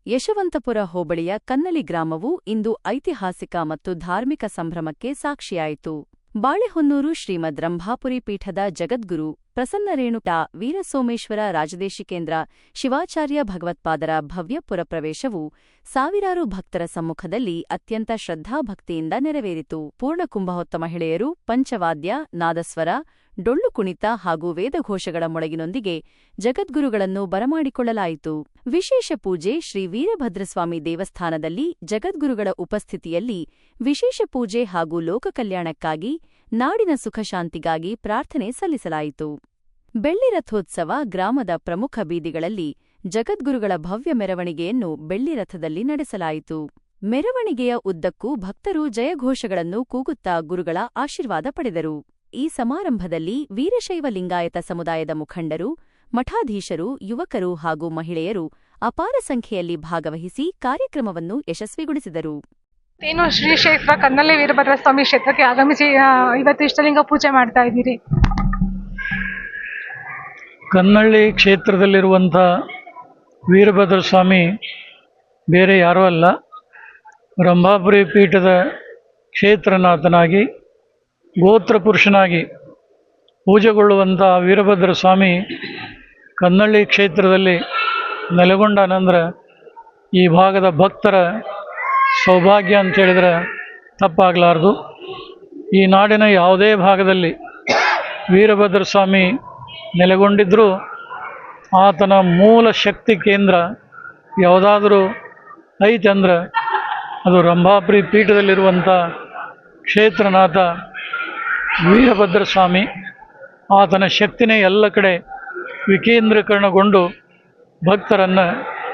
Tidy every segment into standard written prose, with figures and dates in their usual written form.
ಯಶವಂತಪುರ ಹೋಬಳಿಯ ಕನ್ನಳಿ ಗ್ರಾಮವು ಇಂದು ಐತಿಹಾಸಿಕ ಮತ್ತು ಧಾರ್ಮಿಕ ಸಂಭ್ರಮಕ್ಕೆ ಸಾಕ್ಷಿಯಾಯಿತು. ಬಾಳೆಹೊನ್ನೂರು ಶ್ರೀಮದ್ ರಂಭಾಪುರಿ ಪೀಠದ ಜಗದ್ಗುರು ಪ್ರಸನ್ನರೇಣುಕ ವೀರಸೋಮೇಶ್ವರ ರಾಜದೇಶಿಕೇಂದ್ರ ಶಿವಾಚಾರ್ಯ ಭಗವತ್ಪಾದರ ಭವ್ಯ ಪುರಪ್ರವೇಶವು ಸಾವಿರಾರು ಭಕ್ತರ ಸಮ್ಮುಖದಲ್ಲಿ ಅತ್ಯಂತ ಶ್ರದ್ಧಾಭಕ್ತಿಯಿಂದ ನೆರವೇರಿತು. ಪೂರ್ಣಕುಂಭ ಹೊತ್ತ ಮಹಿಳೆಯರು ಪಂಚವಾದ್ಯ, ನಾದಸ್ವರ, ಡೊಳ್ಳು ಕುಣಿತ ಹಾಗೂ ವೇದಘೋಷಗಳ ಮೊಳಗಿನೊಂದಿಗೆ ಜಗದ್ಗುರುಗಳನ್ನು ಬರಮಾಡಿಕೊಳ್ಳಲಾಯಿತು. ವಿಶೇಷ ಪೂಜೆ ಶ್ರೀ ವೀರಭದ್ರಸ್ವಾಮಿ ದೇವಸ್ಥಾನದಲ್ಲಿ ಜಗದ್ಗುರುಗಳ ಉಪಸ್ಥಿತಿಯಲ್ಲಿ ವಿಶೇಷ ಪೂಜೆ ಹಾಗೂ ಲೋಕಕಲ್ಯಾಣಕ್ಕಾಗಿ ನಾಡಿನ ಸುಖಶಾಂತಿಗಾಗಿ ಪ್ರಾರ್ಥನೆ ಸಲ್ಲಿಸಲಾಯಿತು. ಬೆಳ್ಳಿ ರಥೋತ್ಸವ ಗ್ರಾಮದ ಪ್ರಮುಖ ಬೀದಿಗಳಲ್ಲಿ ಜಗದ್ಗುರುಗಳ ಭವ್ಯ ಮೆರವಣಿಗೆಯನ್ನು ಬೆಳ್ಳಿ ರಥದಲ್ಲಿ ನಡೆಸಲಾಯಿತು. ಮೆರವಣಿಗೆಯ ಉದ್ದಕ್ಕೂ ಭಕ್ತರು ಜಯಘೋಷಗಳನ್ನು ಕೂಗುತ್ತಾ ಗುರುಗಳ ಆಶೀರ್ವಾದ ಪಡೆದರು. ಈ ಸಮಾರಂಭದಲ್ಲಿ ವೀರಶೈವ ಲಿಂಗಾಯತ ಸಮುದಾಯದ ಮುಖಂಡರು, ಮಠಾಧೀಶರು, ಯುವಕರು ಹಾಗೂ ಮಹಿಳೆಯರು ಅಪಾರ ಸಂಖ್ಯೆಯಲ್ಲಿ ಭಾಗವಹಿಸಿ ಕಾರ್ಯಕ್ರಮವನ್ನು ಯಶಸ್ವಿಗೊಳಿಸಿದರು. ಶ್ರೀ ಕ್ಷೇತ್ರ ಕನ್ನಳ್ಳಿ ವೀರಭದ್ರಸ್ವಾಮಿ ಕ್ಷೇತ್ರಕ್ಕೆ ಆಗಮಿಸಿ ಇವತ್ತು ಇಷ್ಟಲಿಂಗ ಪೂಜೆ ಮಾಡ್ತಾ ಇದ್ದೀರಿ. ಕನ್ನಳ್ಳಿ ಕ್ಷೇತ್ರದಲ್ಲಿರುವಂಥ ವೀರಭದ್ರಸ್ವಾಮಿ ಬೇರೆ ಯಾರೂ ಅಲ್ಲ, ರಂಭಾಪುರಿ ಪೀಠದ ಕ್ಷೇತ್ರನಾಥನಾಗಿ ಗೋತ್ರ ಪುರುಷನಾಗಿ ಪೂಜೆಗೊಳ್ಳುವಂಥ ವೀರಭದ್ರಸ್ವಾಮಿ ಕನ್ನಳ್ಳಿ ಕ್ಷೇತ್ರದಲ್ಲಿ ನೆಲೆಗೊಂಡಾನಂದ್ರೆ ಈ ಭಾಗದ ಭಕ್ತರ ಸೌಭಾಗ್ಯ ಅಂತೇಳಿದ್ರೆ ತಪ್ಪಾಗಲಾರ್ದು. ಈ ನಾಡಿನ ಯಾವುದೇ ಭಾಗದಲ್ಲಿ ವೀರಭದ್ರಸ್ವಾಮಿ ನೆಲೆಗೊಂಡಿದ್ದರೂ ಆತನ ಮೂಲ ಶಕ್ತಿ ಕೇಂದ್ರ ಯಾವುದಾದರೂ ಐತೆ ಅಂದ್ರೆ ಅದು ರಂಭಾಪುರಿ ಪೀಠದಲ್ಲಿರುವಂಥ ಕ್ಷೇತ್ರನಾಥ ವೀರಭದ್ರಸ್ವಾಮಿ. ಆತನ ಶಕ್ತಿನೇ ಎಲ್ಲ ಕಡೆ ವಿಕೇಂದ್ರೀಕರಣಗೊಂಡು ಭಕ್ತರನ್ನು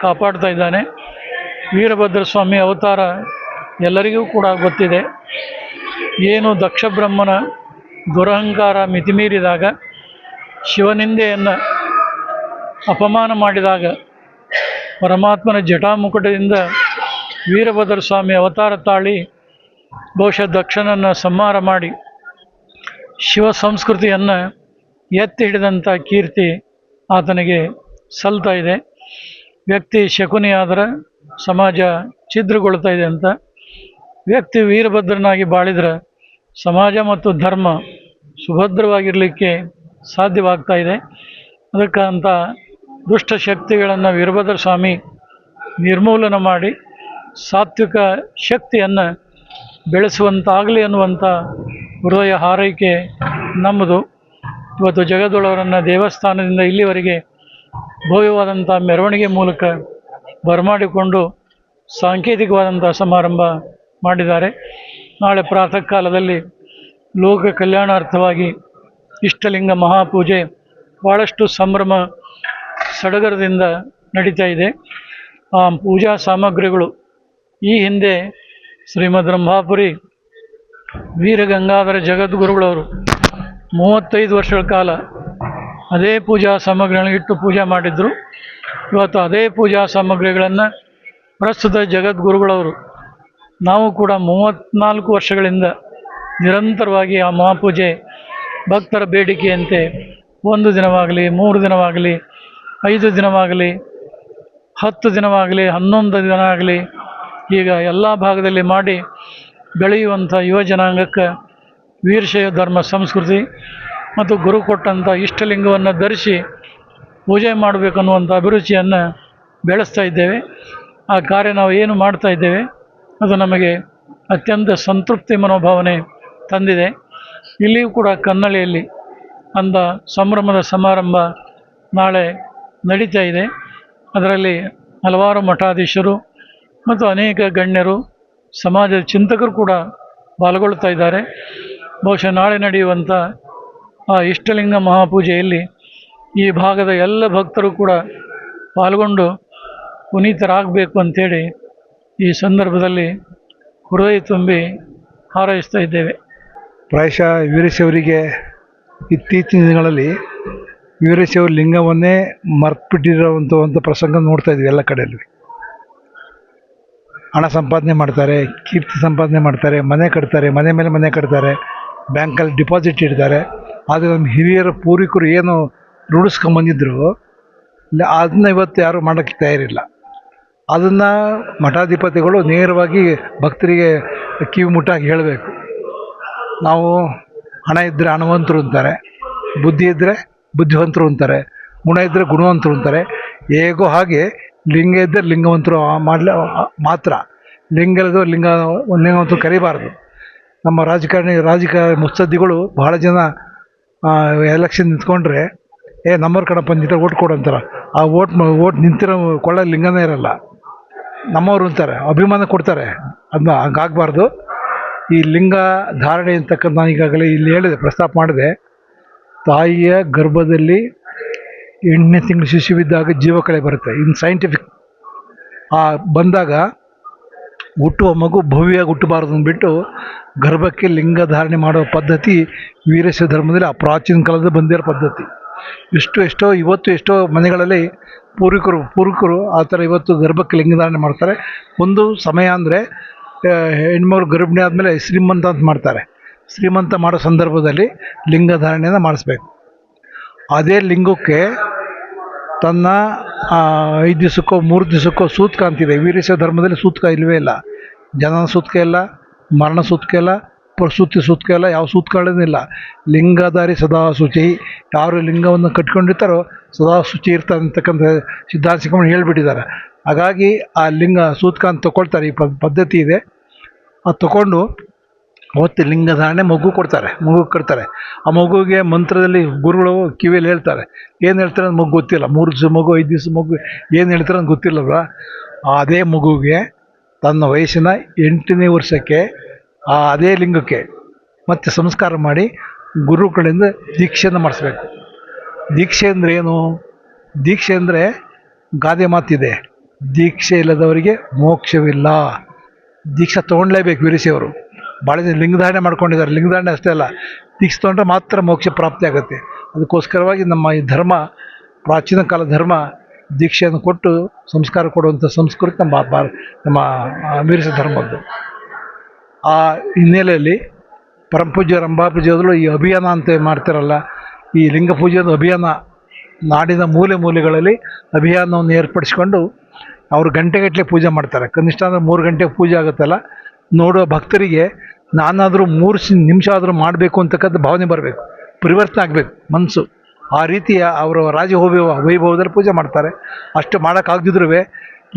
ಕಾಪಾಡ್ತಾ ಇದ್ದಾನೆ. ವೀರಭದ್ರಸ್ವಾಮಿ ಅವತಾರ ಎಲ್ಲರಿಗೂ ಕೂಡ ಗೊತ್ತಿದೆ. ಏನು ದಕ್ಷ ಬ್ರಹ್ಮನ ದುರಹಂಕಾರ ಮಿತಿಮೀರಿದಾಗ, ಶಿವನಿಂದೆಯನ್ನು ಅಪಮಾನ ಮಾಡಿದಾಗ ಪರಮಾತ್ಮನ ಜಟಾಮುಕುಟದಿಂದ ವೀರಭದ್ರಸ್ವಾಮಿ ಅವತಾರ ತಾಳಿ ಬಹುಶಃ ದಕ್ಷನನ್ನು ಸಂಹಾರ ಮಾಡಿ ಶಿವ ಸಂಸ್ಕೃತಿಯನ್ನು ಎತ್ತಿ ಹಿಡಿದಂಥ ಕೀರ್ತಿ ಆತನಿಗೆ ಸಲ್ತಾ ಇದೆ. ವ್ಯಕ್ತಿ ಶಕುನಿಯಾದರೆ ಸಮಾಜ ಛಿದ್ರಗೊಳ್ತಾ ಇದೆ ಅಂತ, ವ್ಯಕ್ತಿ ವೀರಭದ್ರನಾಗಿ ಬಾಳಿದ್ರೆ ಸಮಾಜ ಮತ್ತು ಧರ್ಮ ಸುಭದ್ರವಾಗಿರಲಿಕ್ಕೆ ಸಾಧ್ಯವಾಗ್ತಾ ಇದೆ. ಅದಕ್ಕಂಥ ದುಷ್ಟ ಶಕ್ತಿಗಳನ್ನು ವೀರಭದ್ರಸ್ವಾಮಿ ನಿರ್ಮೂಲನ ಮಾಡಿ ಸಾತ್ವಿಕ ಶಕ್ತಿಯನ್ನು ಬೆಳೆಸುವಂತಾಗಲಿ ಅನ್ನುವಂಥ ಹೃದಯ ಹಾರೈಕೆ ನಮ್ಮದು. ಇವತ್ತು ಜಗದ್ಗುರುವರನ್ನು ದೇವಸ್ಥಾನದಿಂದ ಇಲ್ಲಿವರೆಗೆ ಭವ್ಯವಾದಂಥ ಮೆರವಣಿಗೆ ಮೂಲಕ ಬರಮಾಡಿಕೊಂಡು ಸಾಂಕೇತಿಕವಾದಂಥ ಸಮಾರಂಭ ಮಾಡಿದ್ದಾರೆ. ನಾಳೆ ಪ್ರಾತಃ ಕಾಲದಲ್ಲಿ ಲೋಕ ಕಲ್ಯಾಣಾರ್ಥವಾಗಿ ಇಷ್ಟಲಿಂಗ ಮಹಾಪೂಜೆ ಭಾಳಷ್ಟು ಸಂಭ್ರಮ ಸಡಗರದಿಂದ ನಡೀತಾ ಇದೆ. ಆ ಪೂಜಾ ಸಾಮಗ್ರಿಗಳು ಈ ಹಿಂದೆ ಶ್ರೀಮದ್ ರಂಭಾಪುರಿ ವೀರಗಂಗಾಧರ ಜಗದ್ಗುರುಗಳವರು 35 ವರ್ಷಗಳ ಕಾಲ ಅದೇ ಪೂಜಾ ಸಾಮಗ್ರಿಗಳನ್ನು ಇಟ್ಟು ಪೂಜೆ ಮಾಡಿದ್ರು. ಇವತ್ತು ಅದೇ ಪೂಜಾ ಸಾಮಗ್ರಿಗಳನ್ನು ಪ್ರಸ್ತುತ ಜಗದ್ಗುರುಗಳವರು ನಾವು ಕೂಡ 34 ವರ್ಷಗಳಿಂದ ನಿರಂತರವಾಗಿ ಆ ಮಹಾಪೂಜೆ ಭಕ್ತರ ಬೇಡಿಕೆಯಂತೆ 1 ದಿನವಾಗಲಿ, 3 ದಿನವಾಗಲಿ, 5 ದಿನವಾಗಲಿ, 10 ದಿನವಾಗಲಿ, 11 ದಿನ ಆಗಲಿ, ಈಗ ಎಲ್ಲ ಭಾಗದಲ್ಲಿ ಮಾಡಿ ಬೆಳೆಯುವಂಥ ಯುವ ಜನಾಂಗಕ್ಕೆ ವೀರಶೈವ ಧರ್ಮ ಸಂಸ್ಕೃತಿ ಮತ್ತು ಗುರು ಕೊಟ್ಟಂಥ ಇಷ್ಟಲಿಂಗವನ್ನು ಧರಿಸಿ ಪೂಜೆ ಮಾಡಬೇಕನ್ನುವಂಥ ಅಭಿರುಚಿಯನ್ನು ಬೆಳೆಸ್ತಾ ಇದ್ದೇವೆ. ಆ ಕಾರ್ಯ ನಾವು ಏನು ಮಾಡ್ತಾ ಇದ್ದೇವೆ ಅದು ನಮಗೆ ಅತ್ಯಂತ ಸಂತೃಪ್ತಿ ಮನೋಭಾವನೆ ತಂದಿದೆ. ಇಲ್ಲಿಯೂ ಕೂಡ ಕನ್ನಳ್ಳಿಯಲ್ಲಿ ಅಂದ ಸಂಭ್ರಮದ ಸಮಾರಂಭ ನಾಳೆ ನಡೀತಾ ಇದೆ. ಅದರಲ್ಲಿ ಹಲವಾರು ಮಠಾಧೀಶರು ಮತ್ತು ಅನೇಕ ಗಣ್ಯರು, ಸಮಾಜದ ಚಿಂತಕರು ಕೂಡ ಪಾಲ್ಗೊಳ್ತಾ ಇದ್ದಾರೆ. ಬಹುಶಃ ನಾಳೆ ನಡೆಯುವಂಥ ಆ ಇಷ್ಟಲಿಂಗ ಮಹಾಪೂಜೆಯಲ್ಲಿ ಈ ಭಾಗದ ಎಲ್ಲ ಭಕ್ತರು ಕೂಡ ಪಾಲ್ಗೊಂಡು ಪುನೀತರಾಗಬೇಕು ಅಂಥೇಳಿ ಈ ಸಂದರ್ಭದಲ್ಲಿ ಹೃದಯ ತುಂಬಿ ಹಾರೈಸ್ತಾ ಇದ್ದೇವೆ. ಪ್ರಾಯಶಃ ವೀರಶೈವರಿಗೆ ಇತ್ತೀಚಿನ ದಿನಗಳಲ್ಲಿ ವೀರಶೈವ ಲಿಂಗವನ್ನೇ ಮರ್ತ್ಬಿಟ್ಟಿರೋವಂಥ ಪ್ರಸಂಗ ನೋಡ್ತಾ ಇದ್ವಿ. ಎಲ್ಲ ಕಡೆಯಲ್ಲಿ ಹಣ ಸಂಪಾದನೆ ಮಾಡ್ತಾರೆ, ಕೀರ್ತಿ ಸಂಪಾದನೆ ಮಾಡ್ತಾರೆ, ಮನೆ ಕಟ್ತಾರೆ, ಮನೆ ಮೇಲೆ ಮನೆ ಕಟ್ತಾರೆ, ಬ್ಯಾಂಕಲ್ಲಿ ಡಿಪಾಸಿಟ್ ಇಡ್ತಾರೆ. ಆದರೆ ನಮ್ಮ ಹಿರಿಯರ ಪೂರ್ವಿಕರು ಏನು ರೂಢಿಸ್ಕೊಂಬಂದಿದ್ರು ಅದನ್ನ ಇವತ್ತು ಯಾರೂ ಮಾಡೋಕ್ಕೆ ತಯಾರಿಲ್ಲ. ಅದನ್ನು ಮಠಾಧಿಪತಿಗಳು ನೇರವಾಗಿ ಭಕ್ತರಿಗೆ ಕಿವಿ ಮುಟ್ಟಾಗಿ ಹೇಳಬೇಕು. ನಾವು ಹಣ ಇದ್ದರೆ ಹಣವಂತರು ಅಂತಾರೆ, ಬುದ್ಧಿ ಇದ್ದರೆ ಬುದ್ಧಿವಂತರು ಅಂತಾರೆ, ಗುಣ ಇದ್ದರೆ ಗುಣವಂತರು ಅಂತಾರೆ. ಹೇಗೋ ಹಾಗೆ ಲಿಂಗ ಇದ್ದರೆ ಲಿಂಗವಂತರು ಮಾತ್ರ, ಲಿಂಗ ಇಲ್ಲದೋ ಲಿಂಗವಂತರು ಕರಿಬಾರ್ದು. ನಮ್ಮ ರಾಜಕಾರಣಿ ಮುತ್ಸದ್ದಿಗಳು ಭಾಳ ಜನ ಎಲೆಕ್ಷನ್ ನಿಂತ್ಕೊಂಡ್ರೆ ನಮ್ಮವ್ರ ಕಣಪ್ಪ ನಿಂತ ಓಟ್ ಕೊಡು ಅಂತಾರೆ. ಆ ಓಟ್ ನಿಂತಿರೋ ಕೊಳ್ಳ ಲಿಂಗನೇ ಇರಲ್ಲ, ನಮ್ಮವರು ಅಂತಾರೆ, ಅಭಿಮಾನ ಕೊಡ್ತಾರೆ. ಅದನ್ನ ಹಂಗಾಗಬಾರ್ದು. ಈ ಲಿಂಗ ಧಾರಣೆ ಅಂತಕ್ಕಂಥ ನಾನು ಈಗಾಗಲೇ ಇಲ್ಲಿ ಹೇಳಿದೆ, ಪ್ರಸ್ತಾಪ ಮಾಡಿದೆ. ತಾಯಿಯ ಗರ್ಭದಲ್ಲಿ 8ನೇ ತಿಂಗಳು ಶಿಶುವಿದ್ದಾಗ ಜೀವಕಳೆ ಬರುತ್ತೆ. ಇನ್ನು ಸೈಂಟಿಫಿಕ್ ಬಂದಾಗ ಹುಟ್ಟುವ ಮಗು ಭವ್ಯವಾಗಿ ಹುಟ್ಟಬಾರ್ದು ಅಂದ್ಬಿಟ್ಟು ಗರ್ಭಕ್ಕೆ ಲಿಂಗ ಧಾರಣೆ ಮಾಡೋ ಪದ್ಧತಿ ವೀರಶೈವ ಧರ್ಮದಲ್ಲಿ ಆ ಪ್ರಾಚೀನ ಕಾಲದಲ್ಲಿ ಬಂದಿರೋ ಪದ್ಧತಿ. ಎಷ್ಟೋ ಮನೆಗಳಲ್ಲಿ ಪೂರ್ವಿಕರು ಆ ಥರ ಇವತ್ತು ಗರ್ಭಕ್ಕೆ ಲಿಂಗಧಾರಣೆ ಮಾಡ್ತಾರೆ. ಒಂದು ಸಮಯ ಅಂದರೆ ಹೆಣ್ಮಗಳು ಗರ್ಭಿಣಿ ಆದಮೇಲೆ ಶ್ರೀಮಂತ ಅಂತ ಮಾಡ್ತಾರೆ. ಶ್ರೀಮಂತ ಮಾಡೋ ಸಂದರ್ಭದಲ್ಲಿ ಲಿಂಗಧಾರಣೆಯನ್ನು ಮಾಡಿಸ್ಬೇಕು. ಅದೇ ಲಿಂಗಕ್ಕೆ ತನ್ನ 5 ದಿವಸಕ್ಕೋ 3 ದಿವಸಕ್ಕೋ ಸೂತ್ಕ ಅಂತಿದೆ. ವೀರಶೈವ ಧರ್ಮದಲ್ಲಿ ಸೂತ್ಕ ಇಲ್ಲವೇ ಇಲ್ಲ. ಜನನ ಸೂತ್ಕ ಇಲ್ಲ, ಮರಣ ಸೂತ್ಕ ಇಲ್ಲ, ಪ್ರಸೂತಿ ಸೂತ್ಕ ಇಲ್ಲ, ಯಾವ ಸೂತ್ಕಗಳೇನಿಲ್ಲ. ಲಿಂಗಧಾರಿ ಸದಾ ಶುಚಿ. ಯಾರು ಲಿಂಗವನ್ನು ಕಟ್ಕೊಂಡಿರ್ತಾರೋ ಸದಾ ಶುಚಿ ಇರ್ತಾರೆ ಅಂತಕ್ಕಂಥ ಸಿದ್ಧಾಂತ ಶಿಖಮಣಿ ಹೇಳ್ಬಿಟ್ಟಿದ್ದಾರೆ. ಹಾಗಾಗಿ ಆ ಲಿಂಗ ಸೂತ್ಕ ಅಂತ ತೊಗೊಳ್ತಾರೆ. ಈ ಪದ್ಧತಿ ಇದೆ. ಅದು ತಗೊಂಡು ಅವತ್ತು ಲಿಂಗಧಾರಣೆ ಮಗು ಕಟ್ತಾರೆ. ಆ ಮಗುವಿಗೆ ಮಂತ್ರದಲ್ಲಿ ಗುರುಗಳು ಕಿವಿಯಲ್ಲಿ ಹೇಳ್ತಾರೆ. ಏನು ಹೇಳ್ತಾರೆ ಅಂತ ಮಗು ಗೊತ್ತಿಲ್ಲ. 3 ದಿವಸ ಮಗು 5 ದಿವಸ ಮಗು ಏನು ಹೇಳ್ತಾರೆ ಅಂತ ಗೊತ್ತಿಲ್ಲಲ್ವ. ಅದೇ ಮಗುವಿಗೆ ತನ್ನ ವಯಸ್ಸಿನ 8ನೇ ವರ್ಷಕ್ಕೆ ಅದೇ ಲಿಂಗಕ್ಕೆ ಮತ್ತೆ ಸಂಸ್ಕಾರ ಮಾಡಿ ಗುರುಗಳಿಂದ ದೀಕ್ಷೆಯನ್ನು ಮಾಡಿಸ್ಬೇಕು. ದೀಕ್ಷೆ ಅಂದರೆ ಏನು? ದೀಕ್ಷೆ ಅಂದರೆ ಗಾದೆ ಮಾತಿದೆ, ದೀಕ್ಷೆ ಇಲ್ಲದವರಿಗೆ ಮೋಕ್ಷವಿಲ್ಲ. ದೀಕ್ಷೆ ತೊಗೊಳ್ಲೇಬೇಕು. ವೀರಶೈವರು ಭಾಳ ಜನ ಲಿಂಗಧಾರಣೆ ಮಾಡ್ಕೊಂಡಿದ್ದಾರೆ. ಲಿಂಗಧಾರಣೆ ಅಷ್ಟೇ ಅಲ್ಲ, ದೀಕ್ಷೆ ತೊಗೊಂಡ್ರೆ ಮಾತ್ರ ಮೋಕ್ಷ ಪ್ರಾಪ್ತಿ ಆಗುತ್ತೆ. ಅದಕ್ಕೋಸ್ಕರವಾಗಿ ನಮ್ಮ ಈ ಧರ್ಮ, ಪ್ರಾಚೀನ ಕಾಲ ಧರ್ಮ, ದೀಕ್ಷೆಯನ್ನು ಕೊಟ್ಟು ಸಂಸ್ಕಾರ ಕೊಡುವಂಥ ಸಂಸ್ಕೃತಿ ನಮ್ಮ ವೀರಶೈವ ಧರ್ಮದ್ದು. ಆ ಹಿನ್ನೆಲೆಯಲ್ಲಿ ಪರಮಪೂಜ್ಯ ರಂಭಾಪೂಜ್ಯರು ಈ ಅಭಿಯಾನ ಅಂತ ಮಾಡ್ತಾರಲ್ಲ, ಈ ಲಿಂಗ ಪೂಜೆಯ ಅಭಿಯಾನ ನಾಡಿನ ಮೂಲೆಗಳಲ್ಲಿ ಅಭಿಯಾನವನ್ನು ಏರ್ಪಡಿಸ್ಕೊಂಡು ಅವರು ಗಂಟೆಗಟ್ಟಲೆ ಪೂಜೆ ಮಾಡ್ತಾರೆ. ಕನಿಷ್ಠ ಅಂದರೆ 3 ಗಂಟೆಗೆ ಪೂಜೆ ಆಗುತ್ತಲ್ಲ, ನೋಡೋ ಭಕ್ತರಿಗೆ ನಾನಾದರೂ 3 ನಿಮಿಷ ಆದರೂ ಮಾಡಬೇಕು ಅಂತಕ್ಕಂಥ ಭಾವನೆ ಬರಬೇಕು, ಪರಿವರ್ತನೆ ಆಗಬೇಕು ಮನಸ್ಸು. ಆ ರೀತಿಯ ಅವರು ವೈಭವದಲ್ಲಿ ಪೂಜೆ ಮಾಡ್ತಾರೆ. ಅಷ್ಟು ಮಾಡೋಕ್ಕಾಗದಿದ್ರೂ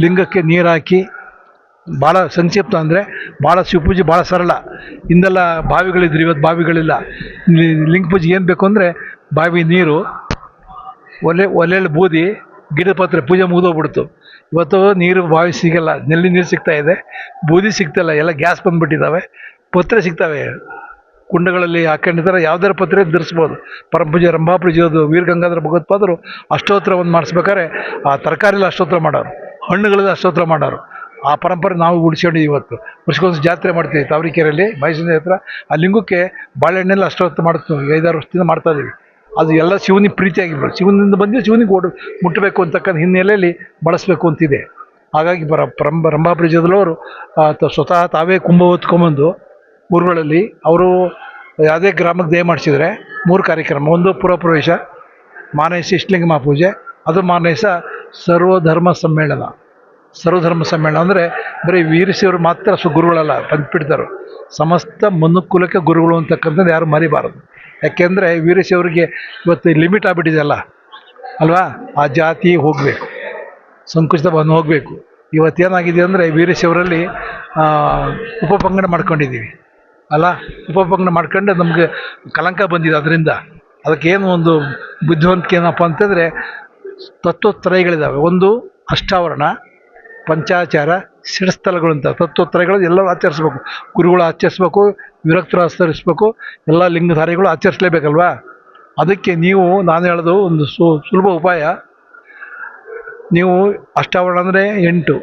ಲಿಂಗಕ್ಕೆ ನೀರು ಹಾಕಿ, ಭಾಳ ಸಂಕ್ಷಿಪ್ತ ಅಂದರೆ ಭಾಳ ಶಿವಪೂಜೆ ಭಾಳ ಸರಳ. ಹಿಂದೆಲ್ಲ ಬಾವಿಗಳಿದ್ರು, ಇವತ್ತು ಬಾವಿಗಳಿಲ್ಲ. ಲಿಂಗ ಪೂಜೆ ಏನು ಬೇಕು ಅಂದರೆ ಬಾವಿ ನೀರು, ಒಲೆಯಲ್ಲಿ ಬೂದಿ, ಗಿಡದ ಪತ್ರೆ, ಪೂಜೆ ಮುಗಿದೋಗ್ಬಿಡ್ತು. ಇವತ್ತು ನೀರು ಬಾವಿ ಸಿಗಲ್ಲ, ನಲ್ಲಿ ನೀರು ಸಿಗ್ತಾ ಇದೆ, ಬೂದಿ ಸಿಗ್ತಾಯಿಲ್ಲ, ಎಲ್ಲ ಗ್ಯಾಸ್ ಬಂದುಬಿಟ್ಟಿದ್ದಾವೆ. ಪತ್ರೆ ಸಿಗ್ತವೆ, ಕುಂಡಗಳಲ್ಲಿ ಹಾಕೊಂಡಿದ್ದಾರೆ. ಯಾವುದಾದ್ರು ಪತ್ರೆ ಧರಿಸ್ಬೋದು. ಪರಮಪೂಜ್ಯ ರಂಭಾಪೂಜ್ಯದು ವೀರಗಂಗಾಧರ ಭಗವತ್ಪಾದರು ಅಷ್ಟೋತ್ತರವನ್ನು ಮಾಡಿಸ್ಬೇಕಾದ್ರೆ ಆ ತರಕಾರಿಲ್ಲ ಅಷ್ಟೋತ್ತರ ಮಾಡೋರು, ಹಣ್ಣುಗಳಲ್ಲಿ ಅಷ್ಟೋತ್ತರ ಮಾಡೋರು. ಆ ಪರಂಪರೆ ನಾವು ಉಳಿಸ್ಕೊಂಡಿದ್ದೀವಿ. ಇವತ್ತು ವರ್ಷಕ್ಕೊಂದು ಜಾತ್ರೆ ಮಾಡ್ತೀವಿ ತಾವರೀಕೆರೆಯಲ್ಲಿ, ಮೈಸೂರಿನ ಹತ್ರ. ಆ ಲಿಂಗಕ್ಕೆ ಬಾಳೆಹಣ್ಣೆಲ್ಲ ಅಷ್ಟೋತ್ತರ ಮಾಡ್ತೀವಿ. 5-6 ವರ್ಷದಿಂದ ಮಾಡ್ತಾಯಿದ್ದೀವಿ. ಅದು ಎಲ್ಲ ಶಿವನಿಗೆ ಪ್ರೀತಿಯಾಗಿರ್ಬೋದು. ಶಿವನಿಂದ ಬಂದು ಶಿವನಿಗೆ ಮುಟ್ಟಬೇಕು ಅಂತಕ್ಕಂಥ ಹಿನ್ನೆಲೆಯಲ್ಲಿ ಬಳಸಬೇಕು ಅಂತಿದೆ. ಹಾಗಾಗಿ ರಂಭಾಪೂಜ್ಯದವರು ಸ್ವತಃ ತಾವೇ ಕುಂಭ ಹೊತ್ಕೊಂಬಂದು ಊರುಗಳಲ್ಲಿ ಅವರು ಯಾವುದೇ ಗ್ರಾಮಕ್ಕೆ ದಯ ಮಾಡಿಸಿದರೆ 3 ಕಾರ್ಯಕ್ರಮ. ಒಂದು ಪುರಪ್ರವೇಶ, ಮಾನಸ ಇಷ್ಟಲಿಂಗ ಮಹಾಪೂಜೆ, ಅದು ಮಾನಸ ಸರ್ವಧರ್ಮ ಸಮ್ಮೇಳನ. ಅಂದರೆ ಬರೀ ವೀರಶೈವರು ಮಾತ್ರ ಗುರುಗಳಲ್ಲ, ಬಂದ್ಬಿಡ್ತಾರೆ. ಸಮಸ್ತ ಮನುಕುಲಕ್ಕೆ ಗುರುಗಳು ಅಂತಕ್ಕಂಥದ್ದು ಯಾರು ಮರಿಬಾರದು. ಯಾಕೆಂದರೆ ವೀರಶೈವರಿಗೆ ಇವತ್ತು ಲಿಮಿಟ್ ಆಗಿಬಿಟ್ಟಿದೆಯಲ್ಲ ಅಲ್ವಾ. ಆ ಜಾತಿ ಹೋಗಬೇಕು, ಸಂಕುಚಿತ ಭಾವನೆ ಹೋಗಬೇಕು. ಇವತ್ತೇನಾಗಿದೆ ಅಂದರೆ ವೀರಶೈವರಲ್ಲಿ ಉಪಪಂಗಡ ಮಾಡ್ಕೊಂಡಿದ್ದೀವಿ ಅಲ್ಲ. ಉಪಪಂಗಡ ಮಾಡ್ಕೊಂಡು ನಮಗೆ ಕಲಂಕ ಬಂದಿದೆ. ಅದಕ್ಕೇನು ಒಂದು ಬುದ್ಧಿವಂತಿಕೆ ಏನಪ್ಪ ಅಂತಂದರೆ ತತ್ವತ್ರಯಗಳಿದ್ದಾವೆ. ಒಂದು ಅಷ್ಟಾವರಣ, ಪಂಚಾಚಾರ, ಶಿರಸ್ಥಲಗಳು ಅಂತ ತತ್ವತ್ರಯಗಳು ಎಲ್ಲರೂ ಆಚರಿಸ್ಬೇಕು. ಗುರುಗಳು ಆಚರಿಸ್ಬೇಕು, ವಿರಕ್ತರು ಆಚರಿಸ್ಬೇಕು, ಎಲ್ಲ ಲಿಂಗಧಾರಿಗಳು ಆಚರಿಸಲೇಬೇಕಲ್ವಾ. ಅದಕ್ಕೆ ನಾನು ಹೇಳೋದು ಒಂದು ಸುಲಭ ಉಪಾಯ. ನೀವು ಅಷ್ಟಾವರಣ ಅಂದರೆ 8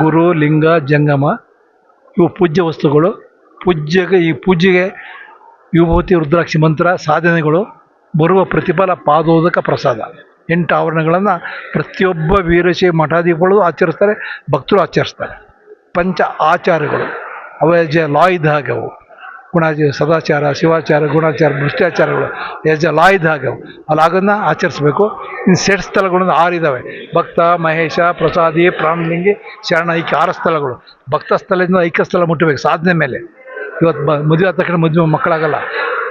ಗುರು, ಲಿಂಗ, ಜಂಗಮ, ಇವು ಪೂಜ್ಯ ವಸ್ತುಗಳು. ಈ ಪೂಜೆಗೆ ವಿಭೂತಿ, ರುದ್ರಾಕ್ಷಿ ಮಂತ್ರ, ಸಾಧನೆಗಳು, ಬರುವ ಪ್ರತಿಫಲ ಪಾದೋದಕ ಪ್ರಸಾದ. 8 ಆವರಣಗಳನ್ನು ಪ್ರತಿಯೊಬ್ಬ ವೀರಶೈವ ಮಠಾಧಿಪತಿಗಳು ಆಚರಿಸ್ತಾರೆ, ಭಕ್ತರು ಆಚರಿಸ್ತಾರೆ. ಪಂಚ ಆಚಾರಗಳು, ಅವೇ ಲಾ ಇದ್ದ ಹಾಗೆ ಸದಾಚಾರ, ಶಿವಾಚಾರ, ಗುಣಾಚಾರ, ಭ್ರಷ್ಟಾಚಾರಗಳು ಲಾ ಇದ್ದಾಗ ಅಲ್ಲಾಗನ್ನ ಆಚರಿಸ್ಬೇಕು. ಇನ್ನು ಸೆಟ್ ಸ್ಥಳಗಳು 6 ಇದ್ದಾವೆ: ಭಕ್ತ, ಮಹೇಶ, ಪ್ರಸಾದಿ, ಪ್ರಾಣಲಿಂಗಿ, ಶರಣ, ಐಕ್ಯ 6 ಸ್ಥಳಗಳು. ಭಕ್ತ ಸ್ಥಳದಿಂದ ಐಕ್ಯ ಸ್ಥಳ ಮುಟ್ಟಬೇಕು ಸಾಧನೆ ಮೇಲೆ. ಇವತ್ತು ಮದುವೆ ಆದ ತಕ್ಷಣ ಮದುವೆ ಮಕ್ಕಳಾಗಲ್ಲ,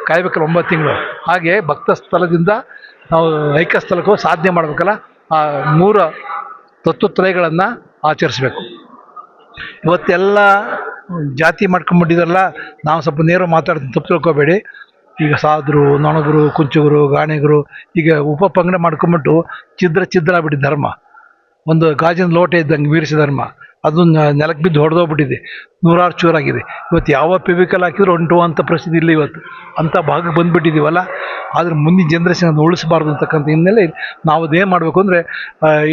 ಕಾಯ್ಬೇಕಲ್ಲ 9 ತಿಂಗಳು. ಹಾಗೆ ಭಕ್ತ ಸ್ಥಳದಿಂದ ನಾವು ಐಕ್ಯ ಸ್ಥಳಕ್ಕೂ ಸಾಧನೆ ಮಾಡಬೇಕಲ್ಲ. ಆ 3 ತತ್ವತ್ರಯಗಳನ್ನು ಆಚರಿಸ್ಬೇಕು. ಇವತ್ತೆಲ್ಲ ಜಾತಿ ಮಾಡ್ಕೊಂಬಿಟ್ಟಿದಾರಲ್ಲ, ನಾವು ಸ್ವಲ್ಪ ನೇರ ಮಾತಾಡ್ತೀನಿ, ತಪ್ಪು ತಿಳ್ಕೊಬೇಡಿ. ಈಗ ಸಾಧುರು, ನೊಣಗರು, ಕುಂಚುಗರು, ಗಾಣಿಗರು ಈಗ ಉಪಪಂಗಡ ಮಾಡ್ಕೊಂಬಿಟ್ಟು ಛಿದ್ರ ಆಗ್ಬಿಟ್ಟಿದೆ ಧರ್ಮ. ಒಂದು ಗಾಜಿನ ಲೋಟ ಇದ್ದಂಗೆ ವೀರಿಸಿ ಧರ್ಮ ಅದು ನೆಲಕ್ಕೆ ಬಿದ್ದು ಹೊಡೆದೋಗ್ಬಿಟ್ಟಿದೆ, 100 ಚೂರಾಗಿದೆ. ಇವತ್ತು ಯಾವ ಪಿವಿಕಲ್ ಹಾಕಿದ್ರು ಉಂಟು ಅಂತ ಪರಿಸ್ಥಿತಿ ಇಲ್ಲ ಇವತ್ತು. ಅಂಥ ಭಾಗಕ್ಕೆ ಬಂದುಬಿಟ್ಟಿದ್ದೀವಲ್ಲ. ಆದರೆ ಮುಂದಿನ ಜನ್ರೇಷನ್ ಅದು ಉಳಿಸಬಾರ್ದು ಅಂತಕ್ಕಂಥ ಹಿನ್ನೆಲೆ ನಾವು ಅದೇನು ಮಾಡಬೇಕು ಅಂದರೆ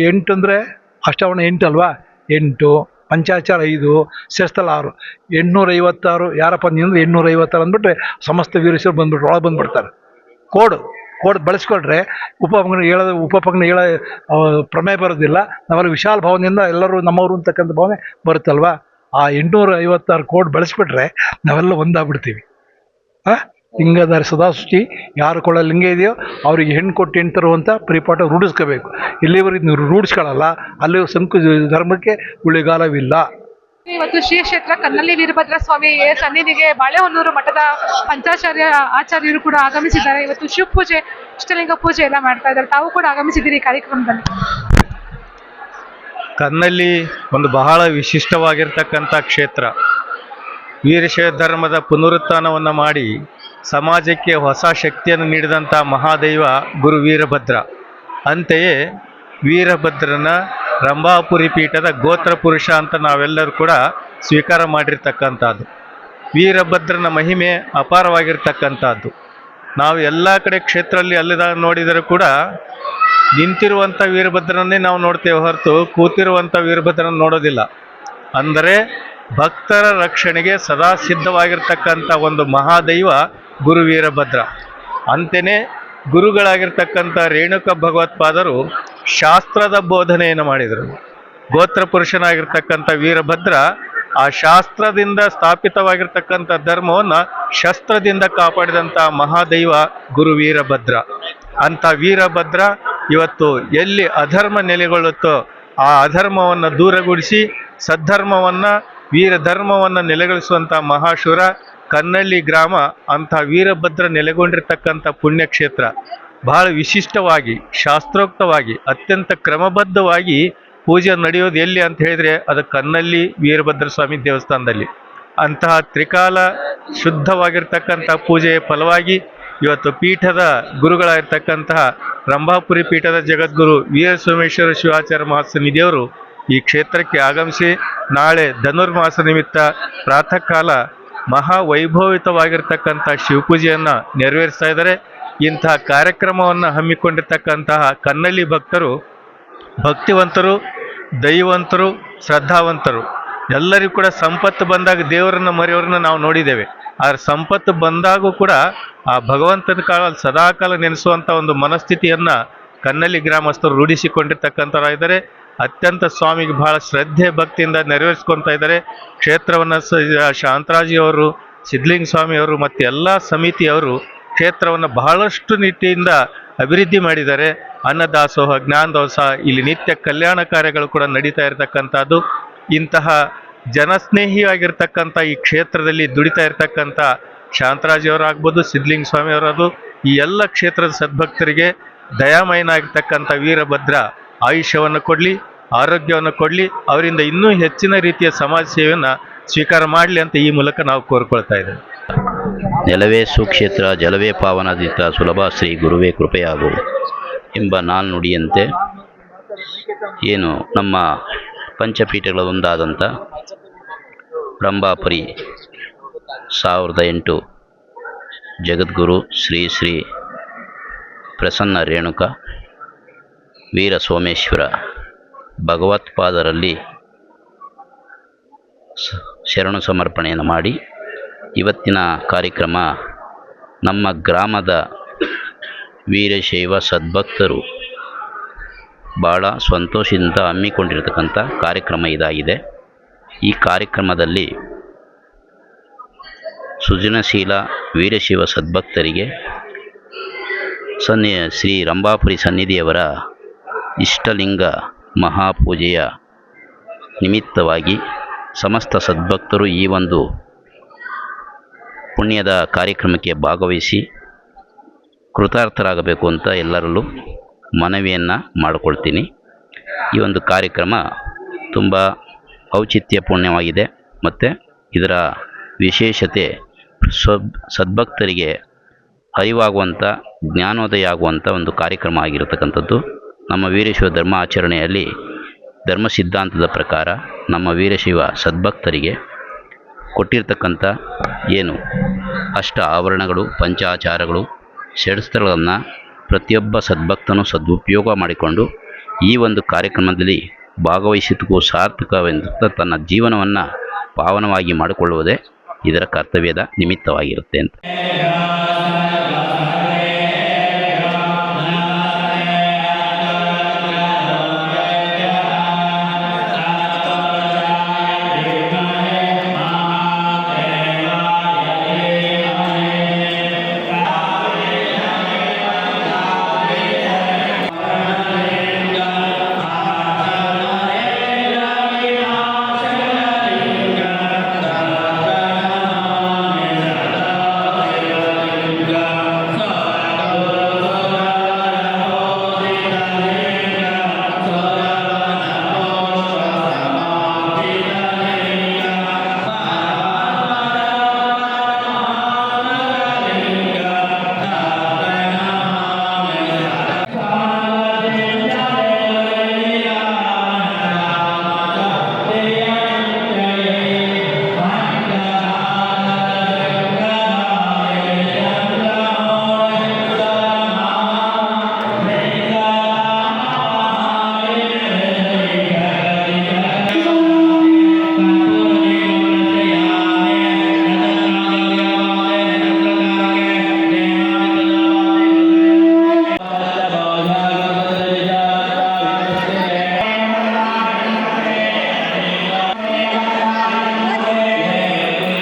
8 ಅಂದರೆ ಅಷ್ಟಾವಣ 8 ಅಲ್ವಾ, 8 ಪಂಚಾಚಾರ 5 ಸೆಸ್ಥಳ 6 856 ಯಾರಪ್ಪ ಅಂದರೆ 856 ಅಂದ್ಬಿಟ್ರೆ ಸಮಸ್ತ ವೀರೇಶ್ವರ ಬಂದ್ಬಿಟ್ರು, ಒಳಗೆ ಬಂದುಬಿಡ್ತಾರೆ. ಕೋಡ್ ಬಳಸ್ಕೊಂಡ್ರೆ ಉಪಪಂಗಡ ಹೇಳೋ ಪ್ರಮೇಯ ಬರೋದಿಲ್ಲ. ನಾವೆಲ್ಲ ವಿಶಾಲ ಭಾವನೆಯಿಂದ ಎಲ್ಲರೂ ನಮ್ಮವರು ಅಂತಕ್ಕಂಥ ಭಾವನೆ ಬರುತ್ತಲ್ವ. ಆ 856 ಕೋಡ್ ಬಳಸ್ಬಿಟ್ರೆ ನಾವೆಲ್ಲ ಒಂದಾಗ್ಬಿಡ್ತೀವಿ. ಲಿಂಗಧಾರಿ ಸದಾಸೃಷ್ಟಿ ಯಾರು ಕೊಳ್ಳೋ ಲಿಂಗ ಇದೆಯೋ ಅವರಿಗೆ ಹೆಣ್ಣು ಕೊಟ್ಟು ಹೆಣ್ಣು ತರುವಂಥ ಪರಿಪಾಠ ರೂಢಿಸ್ಕೋಬೇಕು. ಇಲ್ಲಿವರೆಗೆ ನೀವು ರೂಢಿಸ್ಕೊಳ್ಳಲ್ಲ, ಅಲ್ಲಿ ಸಂಕು ಧರ್ಮಕ್ಕೆ ಉಳಿಗಾಲವಿಲ್ಲ. ಇವತ್ತು ಶ್ರೀ ಕ್ಷೇತ್ರ ಕನ್ನಳ್ಳಿ ವೀರಭದ್ರ ಸ್ವಾಮಿ ಸನ್ನಿಧಿಗೆ ಬಾಳೆಹೊನ್ನೂರು ಮಠದ ಪಂಚಾಚಾರ್ಯ ಆಚಾರ್ಯರು ಕೂಡ ಆಗಮಿಸಿದ್ದಾರೆ. ಇವತ್ತು ಶಿವ ಪೂಜೆ, ಇಷ್ಟಲಿಂಗ ಪೂಜೆ ಎಲ್ಲ ಮಾಡ್ತಾ ಇದ್ದಾರೆ. ತಾವು ಕೂಡ ಆಗಮಿಸಿದ್ದೀರಿ ಈ ಕಾರ್ಯಕ್ರಮದಲ್ಲಿ. ಕನ್ನಳ್ಳಿ ಒಂದು ಬಹಳ ವಿಶಿಷ್ಟವಾಗಿರ್ತಕ್ಕಂಥ ಕ್ಷೇತ್ರ. ವೀರಶೈವ ಧರ್ಮದ ಪುನರುತ್ಥಾನವನ್ನು ಮಾಡಿ ಸಮಾಜಕ್ಕೆ ಹೊಸ ಶಕ್ತಿಯನ್ನು ನೀಡಿದಂಥ ಮಹಾದೈವ ಗುರು ವೀರಭದ್ರ. ಅಂತೆಯೇ ವೀರಭದ್ರನ ರಂಭಾಪುರಿ ಪೀಠದ ಗೋತ್ರ ಪುರುಷ ಅಂತ ನಾವೆಲ್ಲರೂ ಕೂಡ ಸ್ವೀಕಾರ ಮಾಡಿರ್ತಕ್ಕಂಥದ್ದು. ವೀರಭದ್ರನ ಮಹಿಮೆ ಅಪಾರವಾಗಿರ್ತಕ್ಕಂಥದ್ದು. ನಾವು ಎಲ್ಲ ಕಡೆ ಕ್ಷೇತ್ರದಲ್ಲಿ ಅಲ್ಲಿದಾಗ ನೋಡಿದರೂ ಕೂಡ ನಿಂತಿರುವಂಥ ವೀರಭದ್ರನ್ನೇ ನಾವು ನೋಡ್ತೇವೆ ಹೊರತು ಕೂತಿರುವಂಥ ವೀರಭದ್ರನ ನೋಡೋದಿಲ್ಲ. ಅಂದರೆ ಭಕ್ತರ ರಕ್ಷಣೆಗೆ ಸದಾ ಸಿದ್ಧವಾಗಿರ್ತಕ್ಕಂಥ ಒಂದು ಮಹಾದೈವ ಗುರು ವೀರಭದ್ರ. ಅಂತೆಯೇ ಗುರುಗಳಾಗಿರ್ತಕ್ಕಂಥ ರೇಣುಕ ಭಗವತ್ಪಾದರು ಶಾಸ್ತ್ರದ ಬೋಧನೆಯನ್ನು ಮಾಡಿದರು. ಗೋತ್ರ ಪುರುಷನಾಗಿರ್ತಕ್ಕಂಥ ವೀರಭದ್ರ ಆ ಶಾಸ್ತ್ರದಿಂದ ಸ್ಥಾಪಿತವಾಗಿರ್ತಕ್ಕಂಥ ಧರ್ಮವನ್ನು ಶಸ್ತ್ರದಿಂದ ಕಾಪಾಡಿದಂಥ ಮಹಾದೈವ ಗುರು ವೀರಭದ್ರ. ಅಂಥ ವೀರಭದ್ರ ಇವತ್ತು ಎಲ್ಲಿ ಅಧರ್ಮ ನೆಲೆಗೊಳ್ಳುತ್ತೋ ಆ ಅಧರ್ಮವನ್ನು ದೂರಗೊಳಿಸಿ ಸದ್ಧರ್ಮವನ್ನು, ವೀರಧರ್ಮವನ್ನು ನೆಲೆಗೊಳಿಸುವಂಥ ಮಹಾಶೂರ ಕನ್ನಳ್ಳಿ ಗ್ರಾಮ. ಅಂಥ ವೀರಭದ್ರ ನೆಲೆಗೊಂಡಿರ್ತಕ್ಕಂಥ ಪುಣ್ಯಕ್ಷೇತ್ರ ಬಹಳ ವಿಶಿಷ್ಟವಾಗಿ, ಶಾಸ್ತ್ರೋಕ್ತವಾಗಿ, ಅತ್ಯಂತ ಕ್ರಮಬದ್ಧವಾಗಿ ಪೂಜೆ ನಡೆಯೋದು ಎಲ್ಲಿ ಅಂತ ಹೇಳಿದರೆ ಅದು ಕನ್ನಳ್ಳಿ ವೀರಭದ್ರ ಸ್ವಾಮಿ ದೇವಸ್ಥಾನದಲ್ಲಿ. ಅಂತಹ ತ್ರಿಕಾಲ ಶುದ್ಧವಾಗಿರ್ತಕ್ಕಂಥ ಪೂಜೆಯ ಫಲವಾಗಿ ಇವತ್ತು ಪೀಠದ ಗುರುಗಳಾಗಿರ್ತಕ್ಕಂತಹ ರಂಭಾಪುರಿ ಪೀಠದ ಜಗದ್ಗುರು ವೀರಸೋಮೇಶ್ವರ ಶಿವಾಚಾರ್ಯ ಮಹಾಸನ್ನಿಧಿಯವರು ಈ ಕ್ಷೇತ್ರಕ್ಕೆ ಆಗಮಿಸಿ ನಾಳೆ ಧನುರ್ಮಾಸ ನಿಮಿತ್ತ ಪ್ರಾತಃ ಕಾಲ ಮಹಾವೈಭವಿತವಾಗಿರ್ತಕ್ಕಂಥ ಶಿವಪೂಜೆಯನ್ನು ನೆರವೇರಿಸ್ತಾ ಇದ್ದಾರೆ. ಇಂತಹ ಕಾರ್ಯಕ್ರಮವನ್ನು ಹಮ್ಮಿಕೊಂಡಿರ್ತಕ್ಕಂತಹ ಕನ್ನಳ್ಳಿ ಭಕ್ತರು ಭಕ್ತಿವಂತರು, ದೈವಂತರು, ಶ್ರದ್ಧಾವಂತರು. ಎಲ್ಲರಿಗೂ ಕೂಡ ಸಂಪತ್ತು ಬಂದಾಗ ದೇವರನ್ನು ಮರೆಯೋರನ್ನ ನಾವು ನೋಡಿದ್ದೇವೆ. ಆದರೆ ಸಂಪತ್ತು ಬಂದಾಗೂ ಕೂಡ ಆ ಭಗವಂತನ ಕಾಲದಲ್ಲಿ ಸದಾಕಾಲ ನೆನೆಸುವಂಥ ಒಂದು ಮನಸ್ಥಿತಿಯನ್ನು ಕನ್ನಳ್ಳಿ ಗ್ರಾಮಸ್ಥರು ರೂಢಿಸಿಕೊಂಡಿರ್ತಕ್ಕಂಥವರಾಗಿದ್ದಾರೆ. ಅತ್ಯಂತ ಸ್ವಾಮಿಗೆ ಬಹಳ ಶ್ರದ್ಧೆ ಭಕ್ತಿಯಿಂದ ನೆರವೇರಿಸ್ಕೊತಾ ಇದ್ದಾರೆ. ಕ್ಷೇತ್ರವನ್ನು ಶಾಂತರಾಜಿಯವರು, ಸಿದ್ಧಲಿಂಗ ಸ್ವಾಮಿಯವರು ಮತ್ತು ಎಲ್ಲ ಸಮಿತಿಯವರು ಕ್ಷೇತ್ರವನ್ನು ಬಹಳಷ್ಟು ನಿಟ್ಟಿಯಿಂದ ಅಭಿವೃದ್ಧಿ ಮಾಡಿದ್ದಾರೆ. ಅನ್ನದಾಸೋಹ, ಜ್ಞಾನದಾಸೋಹ, ಇಲ್ಲಿ ನಿತ್ಯ ಕಲ್ಯಾಣ ಕಾರ್ಯಗಳು ಕೂಡ ನಡೀತಾ ಇರತಕ್ಕಂಥದ್ದು. ಇಂತಹ ಜನಸ್ನೇಹಿಯಾಗಿರ್ತಕ್ಕಂಥ ಈ ಕ್ಷೇತ್ರದಲ್ಲಿ ದುಡಿತಾ ಇರತಕ್ಕಂಥ ಶಾಂತರಾಜಿಯವರಾಗ್ಬೋದು, ಸಿದ್ಧಲಿಂಗ ಸ್ವಾಮಿಯವರಾದು, ಈ ಎಲ್ಲ ಕ್ಷೇತ್ರದ ಸದ್ಭಕ್ತರಿಗೆ ದಯಾಮಯನಾಗಿರ್ತಕ್ಕಂಥ ವೀರಭದ್ರ ಆಯುಷ್ಯವನ್ನು ಕೊಡಲಿ, ಆರೋಗ್ಯವನ್ನು ಕೊಡಲಿ, ಅವರಿಂದ ಇನ್ನೂ ಹೆಚ್ಚಿನ ರೀತಿಯ ಸಮಾಜ ಸೇವೆಯನ್ನು ಸ್ವೀಕಾರ ಮಾಡಲಿ ಅಂತ ಈ ಮೂಲಕ ನಾವು ಕೋರ್ಕೊಳ್ತಾ ಇದ್ದೇವೆ. ನೆಲವೇ ಸುಕ್ಷೇತ್ರ, ಜಲವೇ ಪಾವನದಿತ, ಸುಲಭ ಶ್ರೀ ಗುರುವೇ ಕೃಪೆಯಾಗು ಎಂಬ ನಾಲ್ನುಡಿಯಂತೆ ಏನು ನಮ್ಮ ಪಂಚಪೀಠಗಳ ಒಂದಾದಂಥ ರಂಭಾಪುರಿ 1008 ಜಗದ್ಗುರು ಶ್ರೀ ಶ್ರೀ ಪ್ರಸನ್ನ ರೇಣುಕ ವೀರ ಸೋಮೇಶ್ವರ ಭಗವತ್ಪಾದರಲ್ಲಿ ಶರಣು ಸಮರ್ಪಣೆಯನ್ನು ಮಾಡಿ ಇವತ್ತಿನ ಕಾರ್ಯಕ್ರಮ ನಮ್ಮ ಗ್ರಾಮದ ವೀರಶೈವ ಸದ್ಭಕ್ತರು ಭಾಳ ಸಂತೋಷದಿಂದ ಹಮ್ಮಿಕೊಂಡಿರತಕ್ಕಂಥ ಕಾರ್ಯಕ್ರಮ ಇದಾಗಿದೆ. ಈ ಕಾರ್ಯಕ್ರಮದಲ್ಲಿ ಸೃಜನಶೀಲ ವೀರಶೈವ ಸದ್ಭಕ್ತರಿಗೆ ಶ್ರೀ ರಂಭಾಪುರಿ ಸನ್ನಿಧಿಯವರ ಇಷ್ಟಲಿಂಗ ಮಹಾಪೂಜೆಯ ನಿಮಿತ್ತವಾಗಿ ಸಮಸ್ತ ಸದ್ಭಕ್ತರು ಈ ಒಂದು ಪುಣ್ಯದ ಕಾರ್ಯಕ್ರಮಕ್ಕೆ ಭಾಗವಹಿಸಿ ಕೃತಾರ್ಥರಾಗಬೇಕು ಅಂತ ಎಲ್ಲರಲ್ಲೂ ಮನವಿಯನ್ನು ಮಾಡಿಕೊಳ್ತೀನಿ. ಈ ಒಂದು ಕಾರ್ಯಕ್ರಮ ತುಂಬ ಔಚಿತ್ಯಪೂರ್ಣವಾಗಿದೆ ಮತ್ತು ಇದರ ವಿಶೇಷತೆ ಸದ್ಭಕ್ತರಿಗೆ ಅರಿವಾಗುವಂಥ ಜ್ಞಾನೋದಯ ಆಗುವಂಥ ಒಂದು ಕಾರ್ಯಕ್ರಮ ಆಗಿರತಕ್ಕಂಥದ್ದು. ನಮ್ಮ ವೀರಶೈವ ಧರ್ಮ ಆಚರಣೆಯಲ್ಲಿ ಧರ್ಮ ಸಿದ್ಧಾಂತದ ಪ್ರಕಾರ ನಮ್ಮ ವೀರಶೈವ ಸದ್ಭಕ್ತರಿಗೆ ಕೊಟ್ಟಿರ್ತಕ್ಕಂಥ ಏನು ಅಷ್ಟ ಆವರಣಗಳು, ಪಂಚಾಚಾರಗಳು, ಷಡ್ಸ್ಥಳಗಳನ್ನು ಪ್ರತಿಯೊಬ್ಬ ಸದ್ಭಕ್ತನೂ ಸದುಪಯೋಗ ಮಾಡಿಕೊಂಡು ಈ ಒಂದು ಕಾರ್ಯಕ್ರಮದಲ್ಲಿ ಭಾಗವಹಿಸಿದ್ದಕ್ಕೂ ಸಾರ್ಥಕವೆಂದು ತನ್ನ ಜೀವನವನ್ನು ಪಾವನವಾಗಿ ಮಾಡಿಕೊಳ್ಳುವುದೇ ಇದರ ಕರ್ತವ್ಯದ ನಿಮಿತ್ತವಾಗಿರುತ್ತೆ ಅಂತ.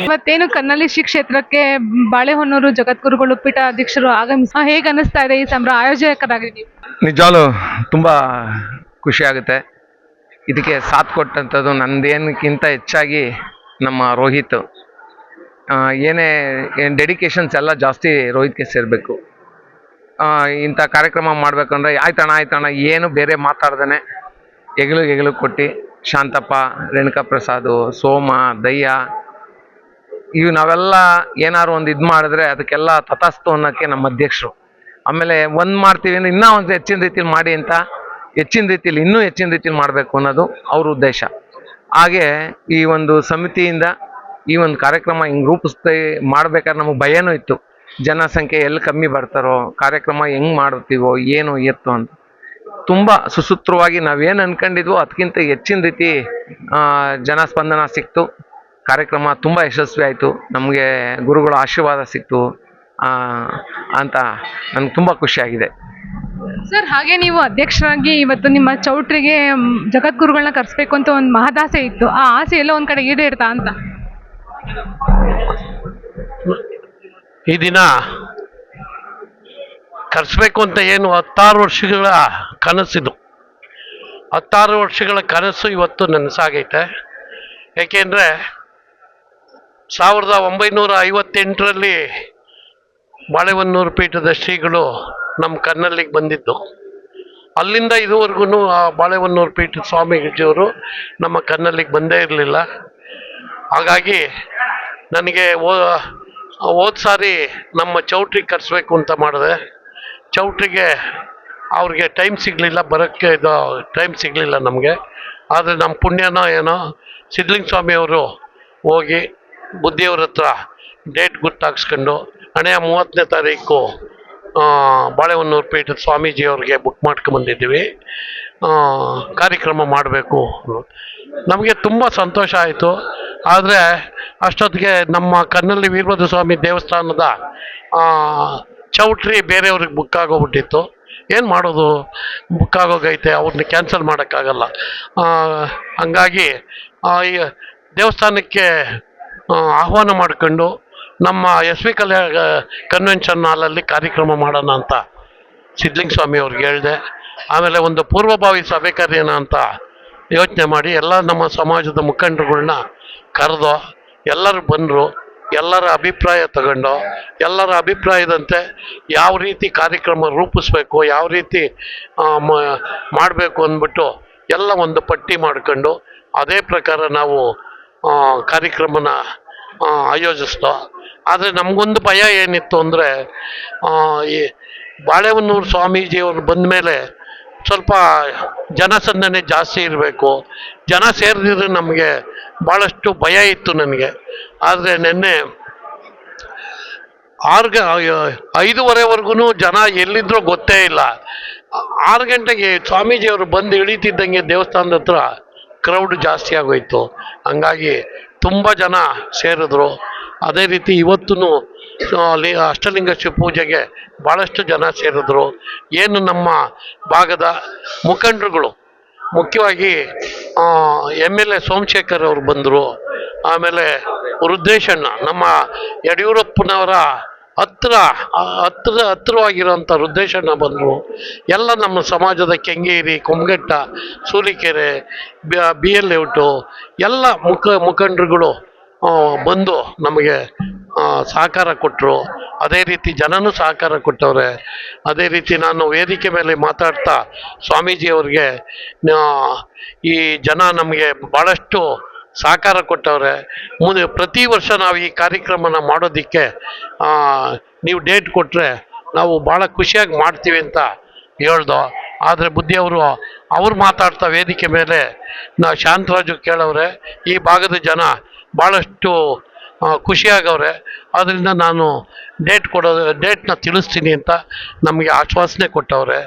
ಇವತ್ತೇನು ಕನ್ನಳ್ಳಿ ಶ್ರೀ ಕ್ಷೇತ್ರಕ್ಕೆ ಬಾಳೆಹೊನ್ನೂರು ಜಗದ್ಗುರುಗಳು ಪೀಠಾಧ್ಯಕ್ಷರು ಆಗಮಿಸಿ ಹೇಗೆ ಅನಿಸ್ತಾ ಇದೆ ಈ ಆಯೋಜಕರಾಗಿ ನೀವು? ನಿಜವಾಗ್ಲೂ ತುಂಬ ಖುಷಿ ಆಗುತ್ತೆ. ಇದಕ್ಕೆ ಸಾಥ್ ಕೊಟ್ಟಂಥದ್ದು ನಂದೇನಕ್ಕಿಂತ ಹೆಚ್ಚಾಗಿ ನಮ್ಮ ರೋಹಿತ್. ಏನೇ ಡೆಡಿಕೇಶನ್ಸ್ ಎಲ್ಲ ಜಾಸ್ತಿ ರೋಹಿತ್ಗೆ ಸೇರಬೇಕು. ಇಂಥ ಕಾರ್ಯಕ್ರಮ ಮಾಡಬೇಕಂದ್ರೆ ಆಯ್ತಣ್ಣ ಏನು ಬೇರೆ ಮಾತಾಡ್ದೇ ಹೆಗಲು ಕೊಟ್ಟು ಶಾಂತಪ್ಪ, ರೇಣುಕಾ ಪ್ರಸಾದ್, ಸೋಮ, ದಯ್ಯ ಇವು ನಾವೆಲ್ಲ ಏನಾದ್ರು ಒಂದು ಇದು ಮಾಡಿದ್ರೆ ಅದಕ್ಕೆಲ್ಲ ತಥಾಸ್ತು ಅನ್ನೋಕ್ಕೆ ನಮ್ಮ ಅಧ್ಯಕ್ಷರು. ಆಮೇಲೆ ಒಂದು ಮಾಡ್ತೀವಿ ಅಂದರೆ ಇನ್ನೂ ಒಂದು ಹೆಚ್ಚಿನ ರೀತಿಲಿ ಮಾಡಿ ಅಂತ ಇನ್ನೂ ಹೆಚ್ಚಿನ ರೀತಿಲಿ ಮಾಡಬೇಕು ಅನ್ನೋದು ಅವ್ರ ಉದ್ದೇಶ. ಹಾಗೆ ಈ ಒಂದು ಸಮಿತಿಯಿಂದ ಈ ಒಂದು ಕಾರ್ಯಕ್ರಮ ಹಿಂಗೆ ರೂಪಿಸ್ತಾ ಮಾಡ್ಬೇಕಾದ್ರೆ ನಮಗೆ ಭಯನೂ ಇತ್ತು. ಜನಸಂಖ್ಯೆ ಎಲ್ಲಿ ಕಮ್ಮಿ ಬರ್ತಾರೋ, ಕಾರ್ಯಕ್ರಮ ಹೆಂಗೆ ಮಾಡ್ತೀವೋ ಏನು ಎತ್ತು ಅಂತ. ತುಂಬ ಸುಸೂತ್ರವಾಗಿ ನಾವೇನು ಅನ್ಕೊಂಡಿದ್ವೋ ಅದಕ್ಕಿಂತ ಹೆಚ್ಚಿನ ರೀತಿ ಜನಸ್ಪಂದನ ಸಿಕ್ತು. ಕಾರ್ಯಕ್ರಮ ತುಂಬ ಯಶಸ್ವಿ ಆಯಿತು. ನಮಗೆ ಗುರುಗಳ ಆಶೀರ್ವಾದ ಸಿಕ್ತು ಅಂತ ನನಗೆ ತುಂಬ ಖುಷಿಯಾಗಿದೆ. ಸರ್, ಹಾಗೆ ನೀವು ಅಧ್ಯಕ್ಷರಾಗಿ ಇವತ್ತು ನಿಮ್ಮ ಚೌಟ್ರಿಗೆ ಜಗದ್ಗುರುಗಳನ್ನ ಕರೆಸ್ಬೇಕು ಅಂತ ಒಂದು ಮಹದಾಸೆ ಇತ್ತು. ಆ ಆಸೆ ಎಲ್ಲ ಒಂದು ಕಡೆ ಈಡೇರ್ತಾ ಅಂತ? ಈ ದಿನ ಕರೆಸ್ಬೇಕು ಅಂತ ಏನು 16 ವರ್ಷಗಳ ಕನಸಿದು, 16 ವರ್ಷಗಳ ಕನಸು ಇವತ್ತು ನನಸಾಗೈತೆ. ಏಕೆಂದರೆ 1958ರಲ್ಲಿ ಬಾಳೆಹೊನ್ನೂರು ಪೀಠದ ಶ್ರೀಗಳು ನಮ್ಮ ಕನ್ನಲ್ಲಿಗೆ ಬಂದಿದ್ದು. ಅಲ್ಲಿಂದ ಇದುವರೆಗೂ ಆ ಬಾಳೆಹೊನ್ನೂರು ಪೀಠದ ಸ್ವಾಮೀಜಿಯವರು ನಮ್ಮ ಕನ್ನಲ್ಲಿಗೆ ಬಂದೇ ಇರಲಿಲ್ಲ. ಹಾಗಾಗಿ ನನಗೆ ಹೋದ ಸಾರಿ ನಮ್ಮ ಚೌಟ್ರಿಗೆ ಕರೆಸ್ಬೇಕು ಅಂತ ಮಾಡಿದೆ. ಚೌಟ್ರಿಗೆ ಅವ್ರಿಗೆ ಟೈಮ್ ಸಿಗಲಿಲ್ಲ, ಬರೋಕ್ಕೆ ಟೈಮ್ ಸಿಗಲಿಲ್ಲ ನಮಗೆ. ಆದರೆ ನಮ್ಮ ಪುಣ್ಯನೋ ಏನೋ ಸಿದ್ಧಲಿಂಗ ಸ್ವಾಮಿಯವರು ಹೋಗಿ ಬುದ್ಧಿಯವ್ರ ಹತ್ರ ಡೇಟ್ ಗುರ್ತಾಕ್ಸ್ಕೊಂಡು 30ನೇ ತಾರೀಕು ಬಾಳೆಹೊನ್ನೂರು ಪೀಠದ ಸ್ವಾಮೀಜಿಯವ್ರಿಗೆ ಬುಕ್ ಮಾಡ್ಕೊಂಬಂದಿದ್ದೀವಿ, ಕಾರ್ಯಕ್ರಮ ಮಾಡಬೇಕು. ನಮಗೆ ತುಂಬ ಸಂತೋಷ ಆಯಿತು. ಆದರೆ ಅಷ್ಟೊತ್ತಿಗೆ ನಮ್ಮ ಕನ್ನಳ್ಳಿ ವೀರಭದ್ರ ಸ್ವಾಮಿ ದೇವಸ್ಥಾನದ ಚೌಟ್ರಿ ಬೇರೆಯವ್ರಿಗೆ ಬುಕ್ ಆಗೋಗ್ಬಿಟ್ಟಿತ್ತು. ಏನು ಮಾಡೋದು, ಬುಕ್ ಆಗೋಗೈತೆ, ಅವ್ರನ್ನ ಕ್ಯಾನ್ಸಲ್ ಮಾಡೋಕ್ಕಾಗಲ್ಲ. ಹಂಗಾಗಿ ಈ ದೇವಸ್ಥಾನಕ್ಕೆ ಆಹ್ವಾನ ಮಾಡ್ಕೊಂಡು ನಮ್ಮ ಎಸ್ ವಿ ಕನ್ವೆನ್ಷನ್ ಹಾಲಲ್ಲಿ ಕಾರ್ಯಕ್ರಮ ಮಾಡೋಣ ಅಂತ ಸಿದ್ಲಿಂಗ ಸ್ವಾಮಿ ಅವ್ರಿಗೆ ಹೇಳಿದೆ. ಆಮೇಲೆ ಒಂದು ಪೂರ್ವಭಾವಿ ಸಭೆ ಕರೆಯೋಣ ಅಂತ ಯೋಚನೆ ಮಾಡಿ ಎಲ್ಲ ನಮ್ಮ ಸಮಾಜದ ಮುಖಂಡರುಗಳ್ನ ಕರೆದು ಎಲ್ಲರೂ ಬಂದರು. ಎಲ್ಲರ ಅಭಿಪ್ರಾಯ ತಗೊಂಡು ಎಲ್ಲರ ಅಭಿಪ್ರಾಯದಂತೆ ಯಾವ ರೀತಿ ಕಾರ್ಯಕ್ರಮ ರೂಪಿಸ್ಬೇಕು, ಯಾವ ರೀತಿ ಮಾಡಬೇಕು ಅಂದ್ಬಿಟ್ಟು ಎಲ್ಲ ಒಂದು ಪಟ್ಟಿ ಮಾಡ್ಕೊಂಡು ಅದೇ ಪ್ರಕಾರ ನಾವು ಕಾರ್ಯಕ್ರಮನ ಆಯೋಜಿಸ್ದೋ. ಆದರೆ ನಮಗೊಂದು ಭಯ ಏನಿತ್ತು ಅಂದರೆ, ಈ ಬಾಳೆಹೊನ್ನೂರು ಸ್ವಾಮೀಜಿಯವರು ಬಂದ ಮೇಲೆ ಸ್ವಲ್ಪ ಜನಸಂದಣಿ ಜಾಸ್ತಿ ಇರಬೇಕು, ಜನ ಸೇರಿದ್ರೆ ನಮಗೆ ಭಾಳಷ್ಟು ಭಯ ಇತ್ತು ನನಗೆ. ಆದರೆ ನಿನ್ನೆ 5:30ವರೆಗೂ ಜನ ಎಲ್ಲಿದ್ರೂ ಗೊತ್ತೇ ಇಲ್ಲ. 6 ಗಂಟೆಗೆ ಸ್ವಾಮೀಜಿಯವರು ಬಂದು ಇಳಿತಿದ್ದಂಗೆ ದೇವಸ್ಥಾನದ ಹತ್ರ ಕ್ರೌಡ್ ಜಾಸ್ತಿ ಆಗೋಯ್ತು. ಹಂಗಾಗಿ ತುಂಬ ಜನ ಸೇರಿದ್ರು. ಅದೇ ರೀತಿ ಇವತ್ತೂ ಅಲ್ಲಿ ಅಷ್ಟಲಿಂಗೇಶ್ವರ ಪೂಜೆಗೆ ಭಾಳಷ್ಟು ಜನ ಸೇರಿದ್ರು. ಏನು ನಮ್ಮ ಭಾಗದ ಮುಖಂಡರುಗಳು, ಮುಖ್ಯವಾಗಿ MLA ಸೋಮಶೇಖರ್ ಅವರು ಬಂದರು. ಆಮೇಲೆ ರುದ್ರೇಶಣ್ಣ, ನಮ್ಮ ಯಡಿಯೂರಪ್ಪನವರ ಹತ್ತಿರವಾಗಿರೋಂಥ ರುದ್ರೇಶಣ್ಣ ಬಂದರು. ಎಲ್ಲ ನಮ್ಮ ಸಮಾಜದ ಕೆಂಗೇರಿ, ಕುಮಘಟ್ಟ, ಸೂಲಿಕೆರೆ, BL ಲೇಔಟು ಎಲ್ಲ ಮುಖಂಡರುಗಳು ಬಂದು ನಮಗೆ ಸಹಕಾರ ಕೊಟ್ಟರು. ಅದೇ ರೀತಿ ಜನನೂ ಸಹಕಾರ ಕೊಟ್ಟವ್ರೆ. ಅದೇ ರೀತಿ ನಾನು ವೇದಿಕೆ ಮೇಲೆ ಮಾತಾಡ್ತಾ ಸ್ವಾಮೀಜಿಯವ್ರಿಗೆ ಈ ಜನ ನಮಗೆ ಭಾಳಷ್ಟು ಸಹಕಾರ ಕೊಟ್ಟವ್ರೆ. ಮುಂದೆ ಪ್ರತಿ ವರ್ಷ ನಾವು ಈ ಕಾರ್ಯಕ್ರಮನ ಮಾಡೋದಕ್ಕೆ ನೀವು ಡೇಟ್ ಕೊಟ್ಟರೆ ನಾವು ಭಾಳ ಖುಷಿಯಾಗಿ ಮಾಡ್ತೀವಿ ಅಂತ ಹೇಳ್ದೋ. ಆದರೆ ಬುದ್ಧಿಯವರು ಅವ್ರು ಮಾತಾಡ್ತಾ ವೇದಿಕೆ ಮೇಲೆ ಶಾಂತರಾಜು ಕೇಳವ್ರೆ, ಈ ಭಾಗದ ಜನ ಭಾಳಷ್ಟು ಖುಷಿಯಾಗವ್ರೆ. ಆದ್ದರಿಂದ ನಾನು ಡೇಟ್ನ ತಿಳಿಸ್ತೀನಿ ಅಂತ ನಮಗೆ ಆಶ್ವಾಸನೆ ಕೊಟ್ಟವ್ರೆ.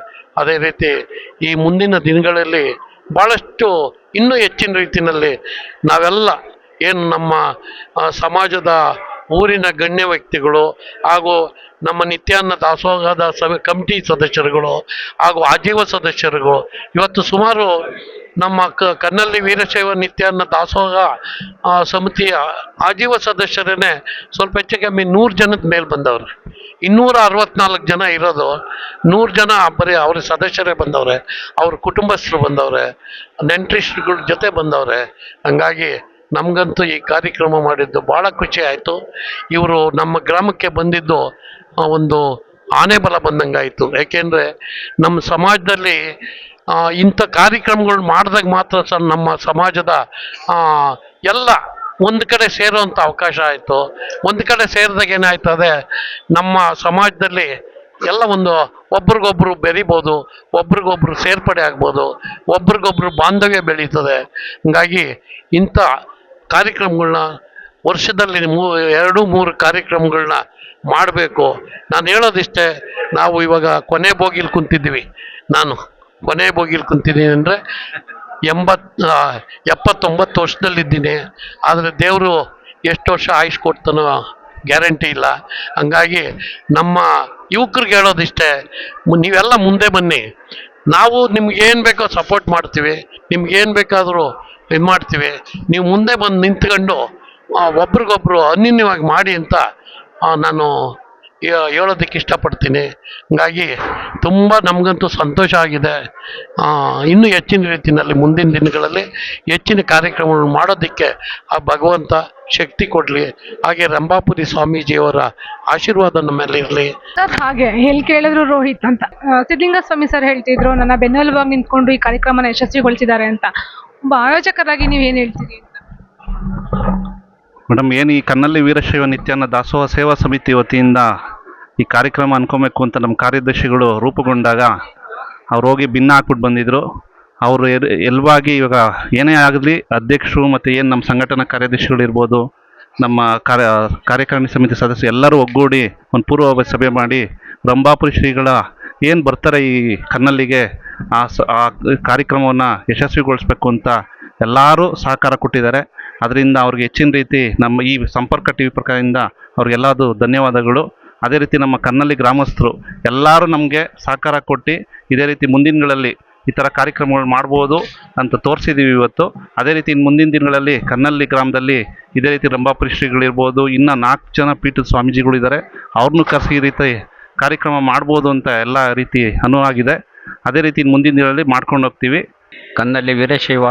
ಅದೇ ರೀತಿ ಈ ಮುಂದಿನ ದಿನಗಳಲ್ಲಿ ಭಾಳಷ್ಟು ಇನ್ನೂ ಹೆಚ್ಚಿನ ರೀತಿಯಲ್ಲಿ ನಾವೆಲ್ಲ ಏನು ನಮ್ಮ ಸಮಾಜದ ಊರಿನ ಗಣ್ಯ ವ್ಯಕ್ತಿಗಳು ಹಾಗೂ ನಮ್ಮ ನಿತ್ಯಾನ್ನ ದಾಸೋಹದ ಕಮಿಟಿ ಸದಸ್ಯರುಗಳು ಹಾಗೂ ಆಜೀವ ಸದಸ್ಯರುಗಳು, ಇವತ್ತು ಸುಮಾರು ನಮ್ಮ ಕನ್ನಳ್ಳಿ ವೀರಶೈವ ನಿತ್ಯಾನ್ನ ದಾಸೋಹ ಸಮಿತಿಯ ಆಜೀವ ಸದಸ್ಯರೇ ಸ್ವಲ್ಪ ಹೆಚ್ಚು ಕಮ್ಮಿ 100 ಜನದ ಮೇಲೆ ಬಂದವ್ರೆ. 264 ಜನ ಇರೋದು, 100 ಜನ ಬರೀ ಅವ್ರ ಸದಸ್ಯರೇ ಬಂದವ್ರೆ, ಅವ್ರ ಕುಟುಂಬಸ್ಥರು ಬಂದವ್ರೆ, ನೆಂಟರಿಷ್ಟಗಳ ಜೊತೆ ಬಂದವ್ರೆ. ಹಂಗಾಗಿ ನಮಗಂತೂ ಈ ಕಾರ್ಯಕ್ರಮ ಮಾಡಿದ್ದು ಭಾಳ ಖುಷಿ ಆಯಿತು. ಇವರು ನಮ್ಮ ಗ್ರಾಮಕ್ಕೆ ಬಂದಿದ್ದು ಒಂದು ಆನೆ ಬಲ ಬಂದಂಗಾಯಿತು. ಯಾಕೆಂದರೆ ನಮ್ಮ ಸಮಾಜದಲ್ಲಿ ಇಂಥ ಕಾರ್ಯಕ್ರಮಗಳು ಮಾಡಿದಾಗ ಮಾತ್ರ ನಮ್ಮ ಸಮಾಜದ ಎಲ್ಲ ಒಂದು ಕಡೆ ಸೇರುವಂಥ ಅವಕಾಶ ಆಯಿತು. ಒಂದು ಕಡೆ ಸೇರಿದಾಗ ಏನಾಯ್ತದೆ, ನಮ್ಮ ಸಮಾಜದಲ್ಲಿ ಎಲ್ಲ ಒಂದು ಒಬ್ರಿಗೊಬ್ರು ಬೆರಿಬೋದು, ಒಬ್ರಿಗೊಬ್ರು ಸೇರ್ಪಡೆ ಆಗ್ಬೋದು, ಒಬ್ರಿಗೊಬ್ರು ಬಾಂಧವ್ಯ ಬೆಳೀತದೆ. ಹಂಗಾಗಿ ಇಂಥ ಕಾರ್ಯಕ್ರಮಗಳನ್ನ ವರ್ಷದಲ್ಲಿ 2-3 ಕಾರ್ಯಕ್ರಮಗಳನ್ನ ಮಾಡಬೇಕು. ನಾನು ಹೇಳೋದಿಷ್ಟೇ, ನಾವು ಇವಾಗ ಕೊನೆ ಬೋಗಿಲ್ ಕುಂತಿದ್ದೀವಿ. ನಾನು ಕೊನೆ ಬೋಗಿಲ್ ಕುಂತಿದ್ದೀನಿ ಅಂದರೆ 79 ವರ್ಷದಲ್ಲಿದ್ದೀನಿ. ಆದರೆ ದೇವರು ಎಷ್ಟು ವರ್ಷ ಆಯುಷ್ ಕೊಡ್ತಾನೋ ಗ್ಯಾರಂಟಿ ಇಲ್ಲ. ಹಂಗಾಗಿ ನಮ್ಮ ಯುವಕರಿಗೆ ಹೇಳೋದಿಷ್ಟೇ, ನೀವೆಲ್ಲ ಮುಂದೆ ಬನ್ನಿ, ನಾವು ನಿಮ್ಗೇನು ಬೇಕೋ ಸಪೋರ್ಟ್ ಮಾಡ್ತೀವಿ, ನಿಮ್ಗೇನು ಬೇಕಾದರೂ ಇದು ಮಾಡ್ತೀವಿ. ನೀವು ಮುಂದೆ ಬಂದು ನಿಂತ್ಕೊಂಡು ಒಬ್ರಿಗೊಬ್ರು ಅನ್ಯೋನ್ಯವಾಗಿ ಮಾಡಿ ಅಂತ ನಾನು ಹೇಳೋದಕ್ಕೆ ಇಷ್ಟಪಡ್ತೀನಿ. ಹಂಗಾಗಿ ತುಂಬ ನಮಗಂತೂ ಸಂತೋಷ ಆಗಿದೆ. ಇನ್ನೂ ಹೆಚ್ಚಿನ ರೀತಿಯಲ್ಲಿ ಮುಂದಿನ ದಿನಗಳಲ್ಲಿ ಹೆಚ್ಚಿನ ಕಾರ್ಯಕ್ರಮಗಳು ಮಾಡೋದಕ್ಕೆ ಆ ಭಗವಂತ ಶಕ್ತಿ ಕೊಡಲಿ. ಹಾಗೆ ರಂಭಾಪುರಿ ಸ್ವಾಮೀಜಿಯವರ ಆಶೀರ್ವಾದ ನಮ್ಮ ಮೇಲೆ ಇರಲಿ. ಸರ್, ಹಾಗೆ ಎಲ್ಲಿ ಕೇಳಿದ್ರು ರೋಹಿತ್ ಅಂತ ಸಿದ್ಧಲಿಂಗ ಸ್ವಾಮಿ ಸರ್ ಹೇಳ್ತಿದ್ರು, ನನ್ನ ಬೆನ್ನೆಲುಬಾಗಿ ನಿಂತ್ಕೊಂಡು ಈ ಕಾರ್ಯಕ್ರಮನ ಯಶಸ್ವಿಗೊಳಿಸಿದ್ದಾರೆ ಅಂತ. ಒಬ್ಬ ಆಯೋಜಕರಾಗಿ ನೀವು ಏನು ಹೇಳ್ತೀರಿ ಅಂತ? ಮೇಡಮ್, ಏನು ಈ ಕನ್ನಳ್ಳಿ ವೀರಶೈವ ನಿತ್ಯಾನ್ನ ದಾಸೋಹ ಸೇವಾ ಸಮಿತಿ ವತಿಯಿಂದ ಈ ಕಾರ್ಯಕ್ರಮ ಅನ್ಕೋಬೇಕು ಅಂತ ನಮ್ಮ ಕಾರ್ಯದರ್ಶಿಗಳು ರೂಪುಗೊಂಡಾಗ ಅವ್ರು ಹೋಗಿ ಭಿನ್ನ ಹಾಕ್ಬಿಟ್ಟು ಬಂದಿದ್ದರು. ಅವರು ಎಲ್ವಾಗಿ ಇವಾಗ ಏನೇ ಆಗಲಿ ಅಧ್ಯಕ್ಷರು ಮತ್ತು ಏನು ನಮ್ಮ ಸಂಘಟನಾ ಕಾರ್ಯದರ್ಶಿಗಳಿರ್ಬೋದು, ನಮ್ಮ ಕಾರ್ಯಕಾರಿಣಿ ಸಮಿತಿ ಸದಸ್ಯರು ಎಲ್ಲರೂ ಒಗ್ಗೂಡಿ ಒಂದು ಪೂರ್ವ ಸಭೆ ಮಾಡಿ ರಂಭಾಪುರಿ ಶ್ರೀಗಳ ಏನು ಬರ್ತಾರೆ ಈ ಕನ್ನಳ್ಳಿಗೆ ಆ ಕಾರ್ಯಕ್ರಮವನ್ನು ಯಶಸ್ವಿಗೊಳಿಸ್ಬೇಕು ಅಂತ ಎಲ್ಲರೂ ಸಹಕಾರ ಕೊಟ್ಟಿದ್ದಾರೆ. ಅದರಿಂದ ಅವ್ರಿಗೆ ಹೆಚ್ಚಿನ ರೀತಿ ನಮ್ಮ ಈ ಸಂಪರ್ಕ TV ಪ್ರಕಾರದಿಂದ ಅವ್ರಿಗೆಲ್ಲದು ಧನ್ಯವಾದಗಳು. ಅದೇ ರೀತಿ ನಮ್ಮ ಕನ್ನಳ್ಳಿ ಗ್ರಾಮಸ್ಥರು ಎಲ್ಲರೂ ನಮಗೆ ಸಹಕಾರ ಕೊಟ್ಟು ಇದೇ ರೀತಿ ಮುಂದಿನಗಳಲ್ಲಿ ಈ ಥರ ಕಾರ್ಯಕ್ರಮಗಳು ಮಾಡ್ಬೋದು ಅಂತ ತೋರಿಸಿದ್ದೀವಿ ಇವತ್ತು. ಅದೇ ರೀತಿ ಇನ್ನು ಮುಂದಿನ ದಿನಗಳಲ್ಲಿ ಕನ್ನಳ್ಳಿ ಗ್ರಾಮದಲ್ಲಿ ಇದೇ ರೀತಿ ರಂಭಾಪುರಿ ಶ್ರೀಗಳಿರ್ಬೋದು, ಇನ್ನು 4 ಜನ ಪೀಠದ ಸ್ವಾಮೀಜಿಗಳಿದ್ದಾರೆ, ಅವ್ರನ್ನೂ ಕರೆಸಿ ಈ ರೀತಿ ಕಾರ್ಯಕ್ರಮ ಮಾಡ್ಬೋದು ಅಂತ ಎಲ್ಲ ರೀತಿ ಅನುವಾಗಿದೆ. ಅದೇ ರೀತಿ ಇನ್ನು ಮುಂದಿನ ದಿನಗಳಲ್ಲಿ ಮಾಡ್ಕೊಂಡು ಹೋಗ್ತೀವಿ. ಕನ್ನಳ್ಳಿ ವೀರಶೈವ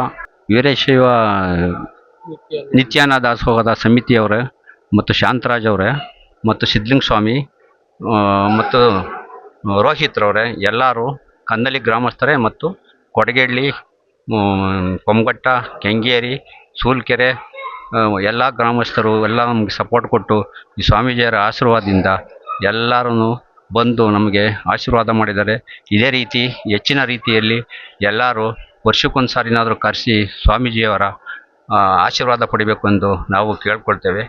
ನಿತ್ಯಾನಂದ ದಾಸೋಹದ ಸಮಿತಿಯವರೇ ಮತ್ತು ಶಾಂತರಾಜ್ ಅವರೇ ಮತ್ತು ಸಿದ್ಧಲಿಂಗ ಸ್ವಾಮಿ ಮತ್ತು ರೋಹಿತ್ರವರೇ ಎಲ್ಲರೂ ಕನ್ನಳ್ಳಿ ಗ್ರಾಮಸ್ಥರೇ ಮತ್ತು ಕೊಡಗೇಳ್ಳಿ, ಕೊಮಘಟ್ಟ, ಕೆಂಗೇರಿ, ಸೂಲ್ಕೆರೆ ಎಲ್ಲ ಗ್ರಾಮಸ್ಥರು ಎಲ್ಲ ನಮಗೆ ಸಪೋರ್ಟ್ ಕೊಟ್ಟು ಈ ಸ್ವಾಮೀಜಿಯರ ಆಶೀರ್ವಾದದಿಂದ ಎಲ್ಲರೂ ಬಂದು ನಮಗೆ ಆಶೀರ್ವಾದ ಮಾಡಿದ್ದಾರೆ. ಇದೇ ರೀತಿ ಹೆಚ್ಚಿನ ರೀತಿಯಲ್ಲಿ ಎಲ್ಲರೂ ವರ್ಷಕ್ಕೊಂದು ಸಾರಿನಾದರೂ ಕರೆಸಿ ಸ್ವಾಮೀಜಿಯವರ ಆಶೀರ್ವಾದ ಪಡಿಬೇಕು ಎಂದು ನಾವು ಕೇಳ್ಕೊಳ್ತೇವೆ.